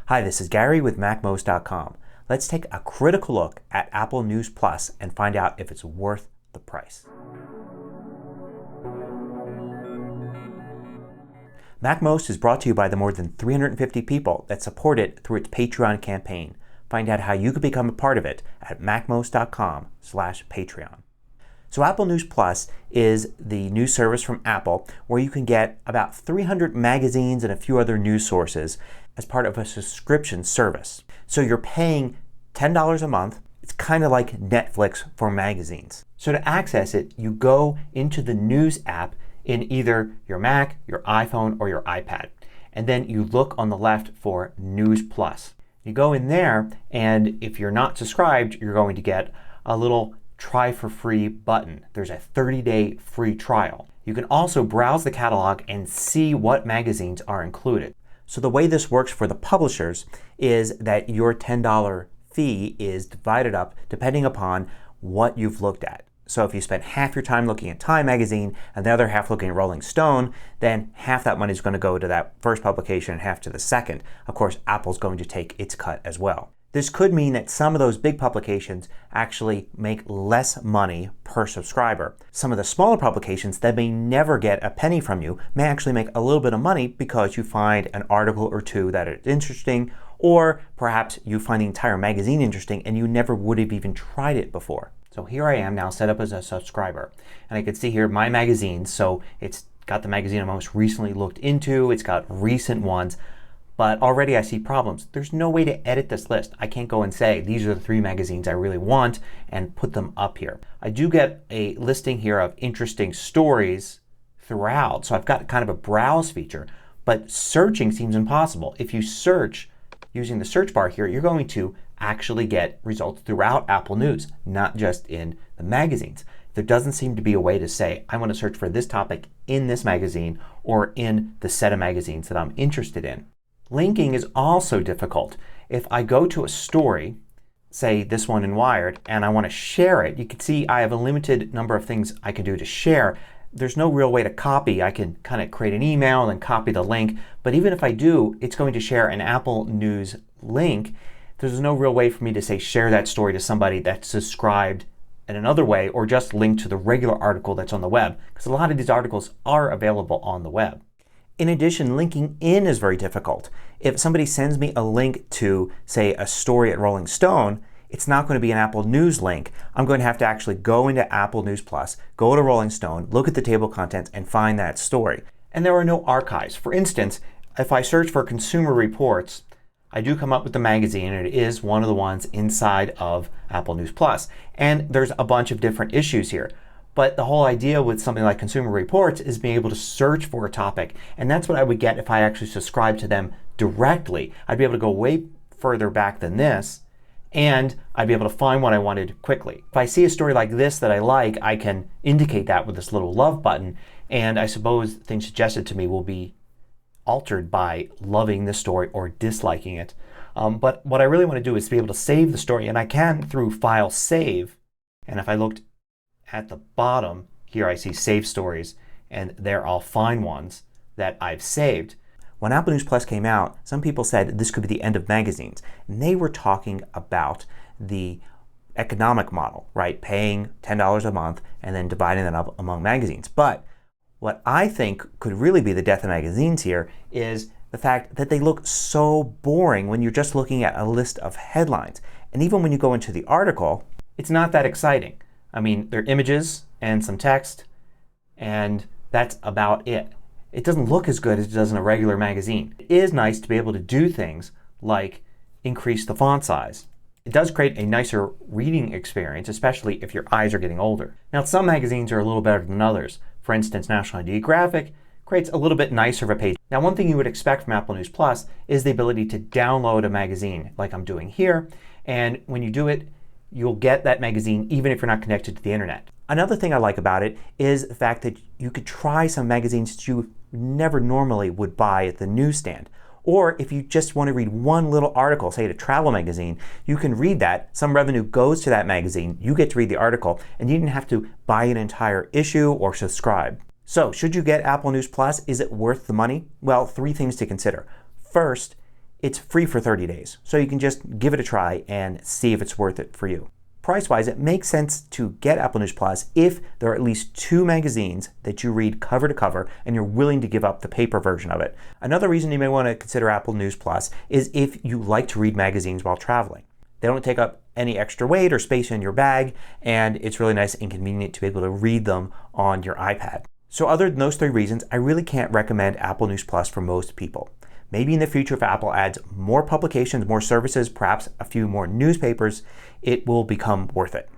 Hi, this is Gary with MacMost.com. Let's take a critical look at Apple News Plus and find out if it's worth the price. MacMost is brought to you by the more than 350 people that support it through its Patreon campaign. Find out how you can become a part of it at MacMost.com/Patreon. So Apple News Plus is the news service from Apple where you can get about 300 magazines and a few other news sources as part of a subscription service. So you're paying $10 a month. It's kind of like Netflix for magazines. So to access it, you go into the News app in either your Mac, your iPhone, or your iPad. And then you look on the left for News Plus. You go in there, and if you're not subscribed, you're going to get a little try for free button. There's a 30-day free trial. You can also browse the catalog and see what magazines are included. So the way this works for the publishers is that your $10 fee is divided up depending upon what you've looked at. So if you spent half your time looking at Time magazine and the other half looking at Rolling Stone, then half that money is going to go to that first publication and half to the second. Of course, Apple's going to take its cut as well. This could mean that some of those big publications actually make less money per subscriber. Some of the smaller publications that may never get a penny from you may actually make a little bit of money because you find an article or two that is interesting, or perhaps you find the entire magazine interesting and you never would have even tried it before. So here I am now set up as a subscriber, and I can see here my magazines. So it's got the magazine I most recently looked into. It's got recent ones. But already I see problems. There's no way to edit this list. I can't go and say these are the 3 magazines I really want and put them up here. I do get a listing here of interesting stories throughout. So I've got kind of a browse feature. But searching seems impossible. If you search using the search bar here, you're going to actually get results throughout Apple News, not just in the magazines. There doesn't seem to be a way to say I want to search for this topic in this magazine or in the set of magazines that I'm interested in. Linking is also difficult. If I go to a story, say this one in Wired, and I want to share it, you can see I have a limited number of things I can do to share. There's no real way to copy. I can kind of create an email and then copy the link. But even if I do, it's going to share an Apple News link. There's no real way for me to say share that story to somebody that's subscribed in another way or just link to the regular article that's on the web, because a lot of these articles are available on the web. In addition, linking in is very difficult. If somebody sends me a link to, say, a story at Rolling Stone, it's not going to be an Apple News link. I'm going to have to actually go into Apple News Plus, go to Rolling Stone, look at the table of contents, and find that story. And there are no archives. For instance, if I search for Consumer Reports, I do come up with the magazine, and it is one of the ones inside of Apple News Plus. And there's a bunch of different issues here. But the whole idea with something like Consumer Reports is being able to search for a topic. And that's what I would get if I actually subscribed to them directly. I'd be able to go way further back than this, and I'd be able to find what I wanted quickly. If I see a story like this that I like, I can indicate that with this little love button. And I suppose things suggested to me will be altered by loving this story or disliking it. But what I really want to do is be able to save the story. And I can through File Save. And if I looked at the bottom here, I see Save Stories, and there I'll find ones that I've saved. When Apple News Plus came out, some people said this could be the end of magazines. And they were talking about the economic model, right? Paying $10 a month and then dividing that up among magazines. But what I think could really be the death of magazines here is the fact that they look so boring when you're just looking at a list of headlines. And even when you go into the article, it's not that exciting. I mean, there are images and some text, and that's about it. It doesn't look as good as it does in a regular magazine. It is nice to be able to do things like increase the font size. It does create a nicer reading experience, especially if your eyes are getting older. Now, some magazines are a little better than others. For instance, National Geographic creates a little bit nicer of a page. Now, one thing you would expect from Apple News Plus is the ability to download a magazine like I'm doing here. And when you do it, you'll get that magazine even if you're not connected to the internet. Another thing I like about it is the fact that you could try some magazines that you never normally would buy at the newsstand. Or if you just want to read one little article, say at a travel magazine, you can read that. Some revenue goes to that magazine. You get to read the article, and you didn't have to buy an entire issue or subscribe. So should you get Apple News Plus? Is it worth the money? Well, 3 things to consider. First, It's free for 30 days, so you can just give it a try and see if it's worth it for you. Price-wise, it makes sense to get Apple News Plus if there are at least 2 magazines that you read cover to cover and you're willing to give up the paper version of it. Another reason you may want to consider Apple News Plus is if you like to read magazines while traveling. They don't take up any extra weight or space in your bag, and it's really nice and convenient to be able to read them on your iPad. So other than those 3 reasons, I really can't recommend Apple News Plus for most people. Maybe in the future, if Apple adds more publications, more services, perhaps a few more newspapers, it will become worth it.